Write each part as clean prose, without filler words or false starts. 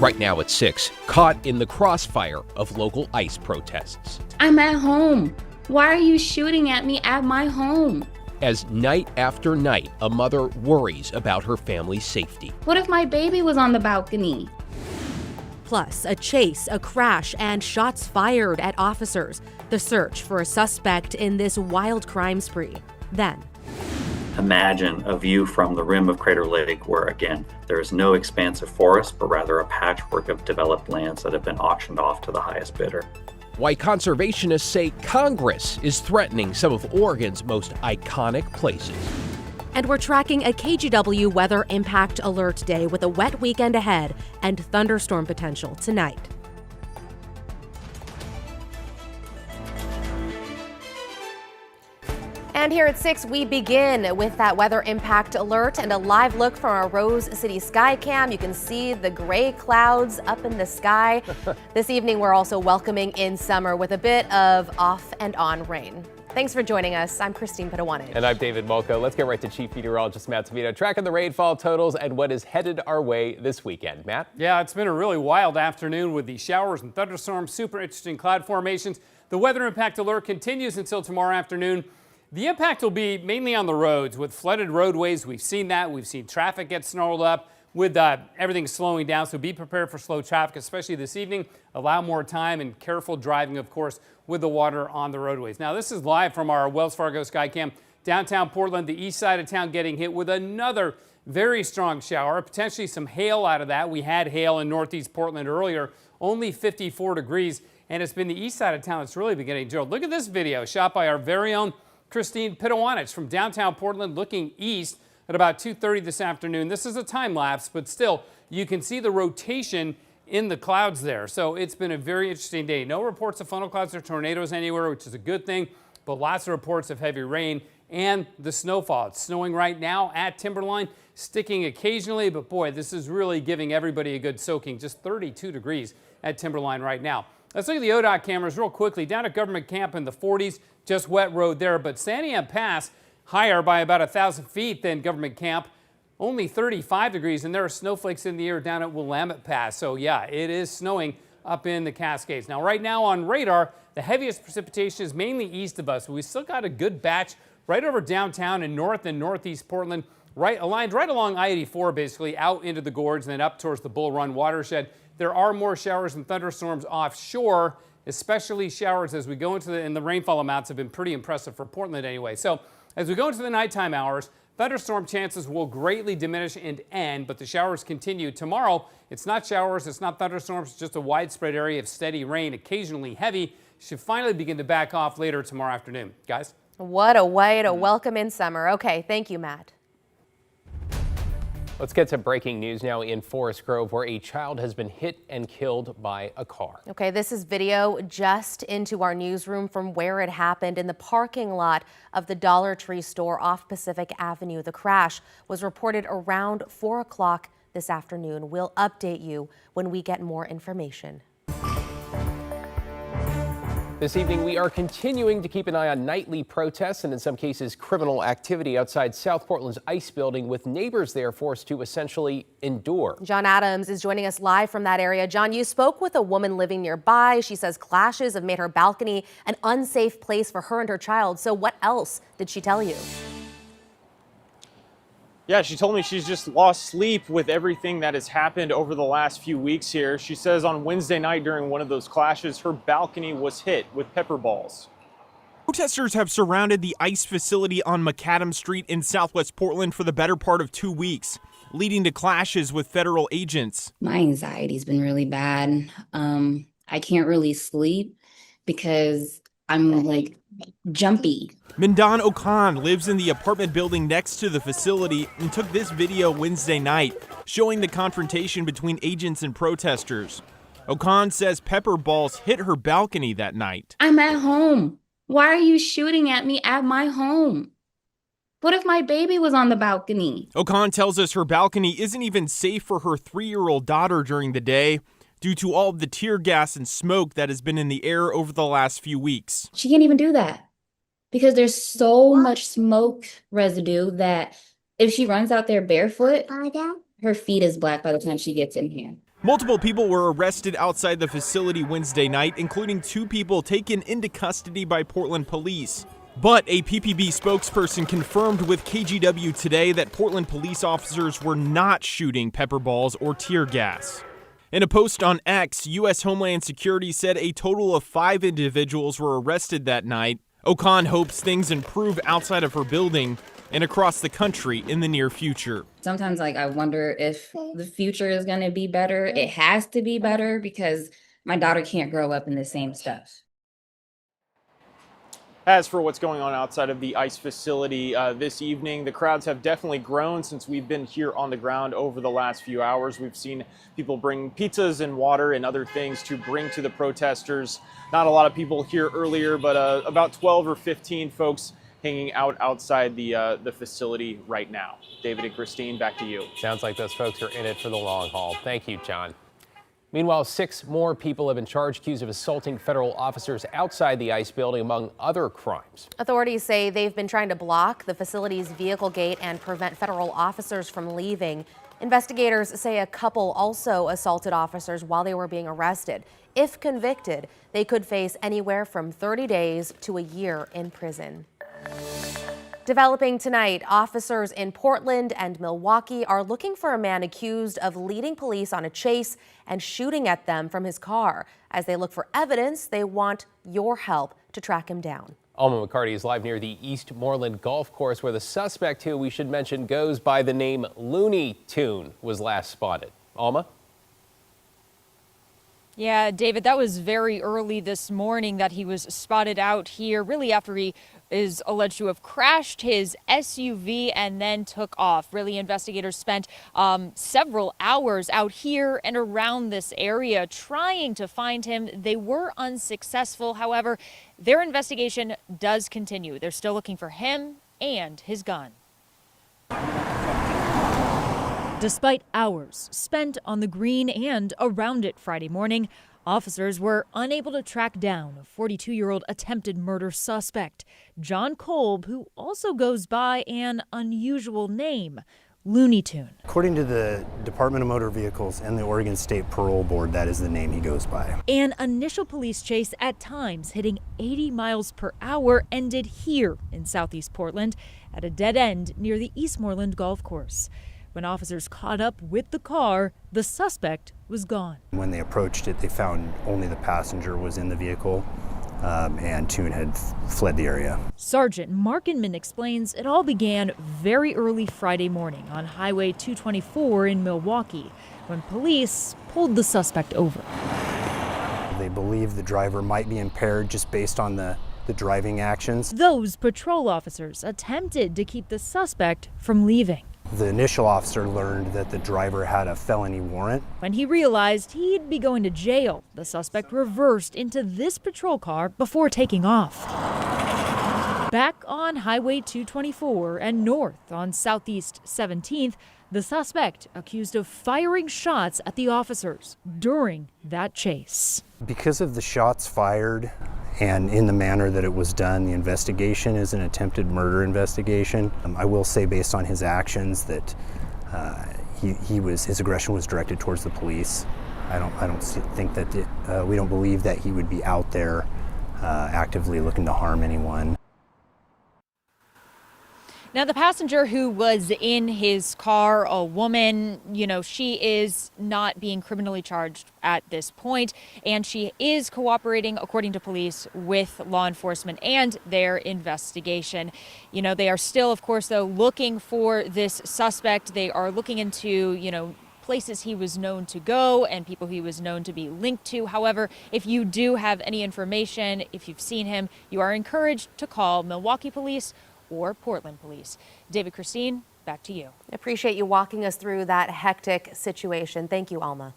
Right now at 6, caught in the crossfire of local ICE protests. I'm at home. Why are you shooting at me at my home? As night after night, a mother worries about her family's safety. What if my baby was on the balcony? Plus, a chase, a crash, and shots fired at officers. The search for a suspect in this wild crime spree. Then, imagine a view from the rim of Crater Lake where, again, there is no expansive forest, but rather a patchwork of developed lands that have been auctioned off to the highest bidder. Why conservationists say Congress is threatening some of Oregon's most iconic places. and we're tracking a KGW weather impact alert day with a wet weekend ahead and thunderstorm potential tonight. And here at 6, we begin with that weather impact alert and a live look from our Rose City sky cam. You can see the gray clouds up in the sky. This evening, we're also welcoming in summer with a bit of off and on rain. Thanks for joining us. I'm Christine Padawanich. And I'm David Molko. Let's get right to Chief Meteorologist Matt Savino tracking the rainfall totals and what is headed our way this weekend. Matt? Yeah, it's been a really wild afternoon with the showers and thunderstorms, super interesting cloud formations. The weather impact alert continues until tomorrow afternoon. The impact will be mainly on the roads with flooded roadways. We've seen that. We've seen traffic get snarled up with everything slowing down. So be prepared for slow traffic, especially this evening. Allow more time and careful driving, of course, with the water on the roadways. Now, this is live from our Wells Fargo Skycam. Downtown Portland, the east side of town getting hit with another very strong shower, potentially some hail out of that. We had hail in northeast Portland earlier, only 54 degrees. And it's been the east side of town that's really been getting drilled. Look at this video shot by our very own Christine Padawanich from downtown Portland looking east at about 2:30 this afternoon. This is a time lapse, but still you can see the rotation in the clouds there. So it's been a very interesting day. No reports of funnel clouds or tornadoes anywhere, which is a good thing, but lots of reports of heavy rain and the snowfall. It's snowing right now at Timberline, sticking occasionally, but boy, this is really giving everybody a good soaking. Just 32 degrees at Timberline right now. Let's look at the ODOT cameras real quickly. Down at Government Camp in the 40s, just wet road there. But Santiam Pass, higher by about 1,000 feet than Government Camp, only 35 degrees. And there are snowflakes in the air down at Willamette Pass. So, yeah, it is snowing up in the Cascades. Now, right now on radar, the heaviest precipitation is mainly east of us. We still got a good batch right over downtown in north and northeast Portland, aligned right along I-84, basically, out into the gorge and then up towards the Bull Run watershed. There are more showers and thunderstorms offshore, especially showers as we go into and the rainfall amounts have been pretty impressive for Portland anyway. So as we go into the nighttime hours, thunderstorm chances will greatly diminish and end, but the showers continue. Tomorrow, it's not showers, it's not thunderstorms, it's just a widespread area of steady rain, occasionally heavy. Should finally begin to back off later tomorrow afternoon. Guys? What a way to welcome in summer. Okay, thank you, Matt. Let's get to breaking news now in Forest Grove, where a child has been hit and killed by a car. Okay, this is video just into our newsroom from where it happened in the parking lot of the Dollar Tree store off Pacific Avenue. The crash was reported around 4 o'clock this afternoon. We'll update you when we get more information. This evening, we are continuing to keep an eye on nightly protests and in some cases criminal activity outside South Portland's ICE building, with neighbors there forced to essentially endure. John Adams is joining us live from that area. John, you spoke with a woman living nearby. She says clashes have made her balcony an unsafe place for her and her child. So what else did she tell you? Yeah, she told me she's just lost sleep with everything that has happened over the last few weeks here. She says on Wednesday night during one of those clashes, her balcony was hit with pepper balls. Protesters have surrounded the ICE facility on McAdam Street in Southwest Portland for the better part of 2 weeks, leading to clashes with federal agents. My anxiety's been really bad. I can't really sleep because I'm like jumpy. Mindon Okan lives in the apartment building next to the facility and took this video Wednesday night, showing the confrontation between agents and protesters. Okan says pepper balls hit her balcony that night. I'm at home. Why are you shooting at me at my home? What if my baby was on the balcony? Okan tells us her balcony isn't even safe for her 3-year-old daughter during the day, due to all of the tear gas and smoke that has been in the air over the last few weeks. She can't even do that because there's so much smoke residue that if she runs out there barefoot, her feet is black by the time she gets in here. Multiple people were arrested outside the facility Wednesday night, including 2 people taken into custody by Portland police. But a PPB spokesperson confirmed with KGW today that Portland police officers were not shooting pepper balls or tear gas. In a post on X, U.S. Homeland Security said a total of 5 individuals were arrested that night. Ocon hopes things improve outside of her building and across the country in the near future. Sometimes I wonder if the future is going to be better. It has to be better because my daughter can't grow up in the same stuff. As for what's going on outside of the ICE facility this evening, the crowds have definitely grown since we've been here on the ground over the last few hours. We've seen people bring pizzas and water and other things to bring to the protesters. Not a lot of people here earlier, but about 12 or 15 folks hanging out outside the facility right now. David and Christine, back to you. Sounds like those folks are in it for the long haul. Thank you, John. Meanwhile, 6 more people have been charged, accused of assaulting federal officers outside the ICE building, among other crimes. Authorities say they've been trying to block the facility's vehicle gate and prevent federal officers from leaving. Investigators say a couple also assaulted officers while they were being arrested. If convicted, they could face anywhere from 30 days to a year in prison. Developing tonight, officers in Portland and Milwaukee are looking for a man accused of leading police on a chase and shooting at them from his car. As they look for evidence, they want your help to track him down. Alma McCarty is live near the Eastmoreland Golf Course, where the suspect, who we should mention goes by the name Looney Tune, was last spotted. Alma? Yeah, David, that was very early this morning that he was spotted out here, really after he is alleged to have crashed his SUV and then took off. Really, investigators spent several hours out here and around this area trying to find him. They were unsuccessful. However, their investigation does continue. They're still looking for him and his gun. Despite hours spent on the green and around it Friday morning, officers were unable to track down a 42-year-old attempted murder suspect, John Kolb, who also goes by an unusual name, Looney Tune. According to the Department of Motor Vehicles and the Oregon State Parole Board, that is the name he goes by. An initial police chase, at times hitting 80 miles per hour, ended here in southeast Portland at a dead end near the Eastmoreland Golf Course. When officers caught up with the car, the suspect was gone. When they approached it, they found only the passenger was in the vehicle, and Tune had fled the area. Sergeant Mark Inman explains it all began very early Friday morning on Highway 224 in Milwaukee, when police pulled the suspect over. They believe the driver might be impaired just based on the driving actions. Those patrol officers attempted to keep the suspect from leaving. The initial officer learned that the driver had a felony warrant. When he realized he'd be going to jail, the suspect reversed into this patrol car before taking off. Back on Highway 224 and north on Southeast 17th, the suspect accused of firing shots at the officers during that chase. Because of the shots fired and in the manner that it was done, the investigation is an attempted murder investigation. I will say, based on his actions, that his aggression was directed towards the police. I don't think that we don't believe that he would be out there actively looking to harm anyone. Now, the passenger who was in his car, a woman, she is not being criminally charged at this point, and she is cooperating, according to police, with law enforcement and their investigation. They are still, of course, though, looking for this suspect. They are looking into, places he was known to go and people he was known to be linked to. However, if you do have any information, if you've seen him, you are encouraged to call Milwaukee Police or Portland Police. David, Christine, back to you. I appreciate you walking us through that hectic situation. Thank you, Alma.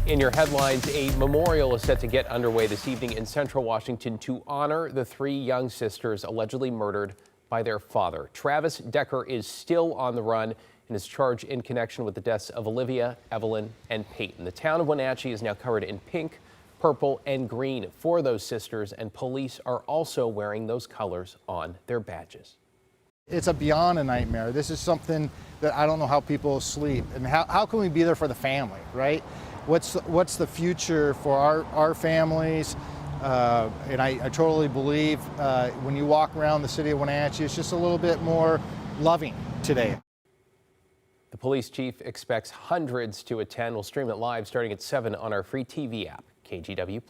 In your headlines, a memorial is set to get underway this evening in Central Washington to honor the 3 young sisters allegedly murdered by their father. Travis Decker is still on the run and is charged in connection with the deaths of Olivia, Evelyn, and Peyton. The town of Wenatchee is now covered in pink, purple, and green for those sisters, and police are also wearing those colors on their badges. It's beyond a nightmare. This is something that I don't know how people sleep, and how can we be there for the family, right? What's the future for our families? And I totally believe when you walk around the city of Wenatchee, it's just a little bit more loving today. The police chief expects hundreds to attend. We'll stream it live starting at 7 on our free TV app, KGW+.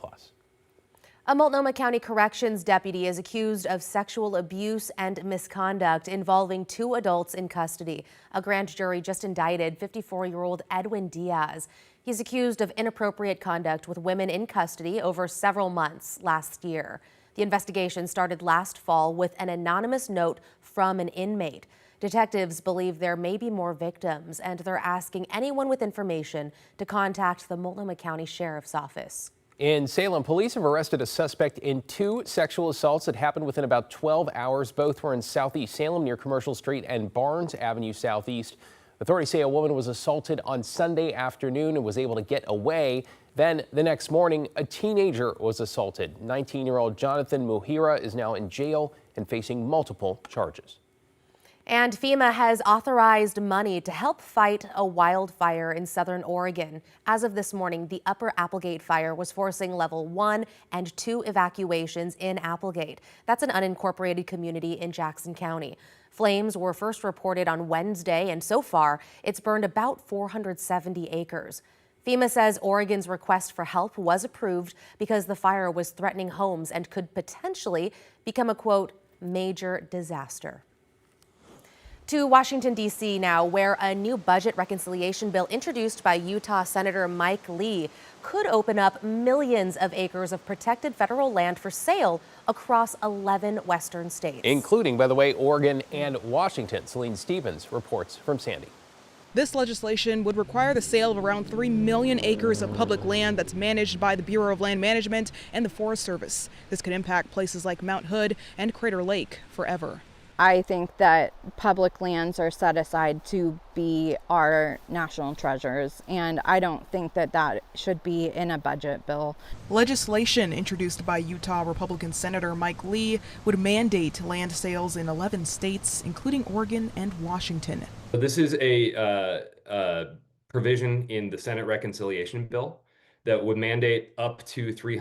A Multnomah County Corrections deputy is accused of sexual abuse and misconduct involving 2 adults in custody. A grand jury just indicted 54-year-old Edwin Diaz. He's accused of inappropriate conduct with women in custody over several months last year. The investigation started last fall with an anonymous note from an inmate. Detectives believe there may be more victims, and they're asking anyone with information to contact the Multnomah County Sheriff's Office. In Salem, police have arrested a suspect in 2 sexual assaults that happened within about 12 hours. Both were in Southeast Salem near Commercial Street and Barnes Avenue Southeast. Authorities say a woman was assaulted on Sunday afternoon and was able to get away. Then the next morning, a teenager was assaulted. 19-year-old Jonathan Muhira is now in jail and facing multiple charges. And FEMA has authorized money to help fight a wildfire in southern Oregon. As of this morning, the Upper Applegate fire was forcing level 1 and 2 evacuations in Applegate. That's an unincorporated community in Jackson County. Flames were first reported on Wednesday, and so far it's burned about 470 acres. FEMA says Oregon's request for help was approved because the fire was threatening homes and could potentially become a, quote, major disaster. To Washington, D.C. now, where a new budget reconciliation bill introduced by Utah Senator Mike Lee could open up millions of acres of protected federal land for sale across 11 western states. Including, by the way, Oregon and Washington. Celine Stevens reports from Sandy. This legislation would require the sale of around 3 million acres of public land that's managed by the Bureau of Land Management and the Forest Service. This could impact places like Mount Hood and Crater Lake forever. I think that public lands are set aside to be our national treasures, and I don't think that that should be in a budget bill. Legislation introduced by Utah Republican Senator Mike Lee would mandate land sales in 11 states, including Oregon and Washington. This is a provision in the Senate reconciliation bill that would mandate up to 3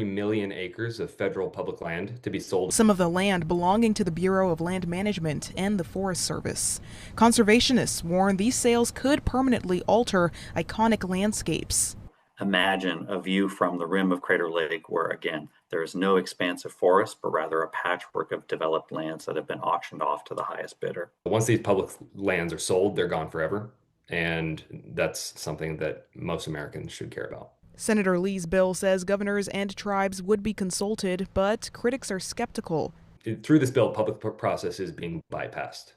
million acres of federal public land to be sold. Some of the land belonging to the Bureau of Land Management and the Forest Service. Conservationists warn these sales could permanently alter iconic landscapes. Imagine a view from the rim of Crater Lake where, again, there is no expansive forest, but rather a patchwork of developed lands that have been auctioned off to the highest bidder. Once these public lands are sold, they're gone forever. And that's something that most Americans should care about. Senator Lee's bill says governors and tribes would be consulted, but critics are skeptical. Through this bill, public process is being bypassed.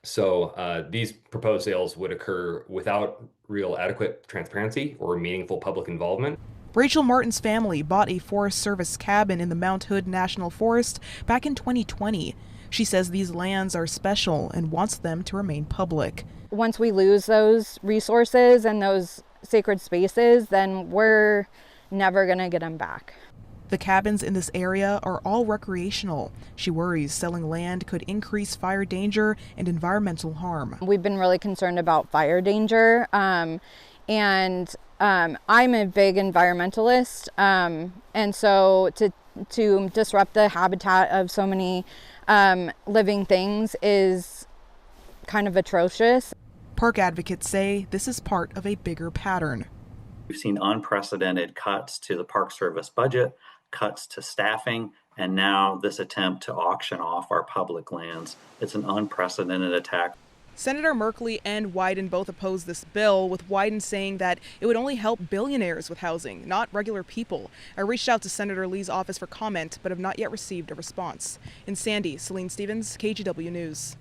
So these proposed sales would occur without real adequate transparency or meaningful public involvement. Rachel Martin's family bought a Forest Service cabin in the Mount Hood National Forest back in 2020. She says these lands are special and wants them to remain public. Once we lose those resources and those sacred spaces, then we're never going to get them back. The cabins in this area are all recreational. She worries selling land could increase fire danger and environmental harm. We've been really concerned about fire danger, and I'm a big environmentalist, and so to disrupt the habitat of so many living things is kind of atrocious. Park advocates say this is part of a bigger pattern. We've seen unprecedented cuts to the Park Service budget, cuts to staffing, and now this attempt to auction off our public lands. It's an unprecedented attack. Senator Merkley and Wyden both oppose this bill, with Wyden saying that it would only help billionaires with housing, not regular people. I reached out to Senator Lee's office for comment, but have not yet received a response. In Sandy, Celine Stevens, KGW News.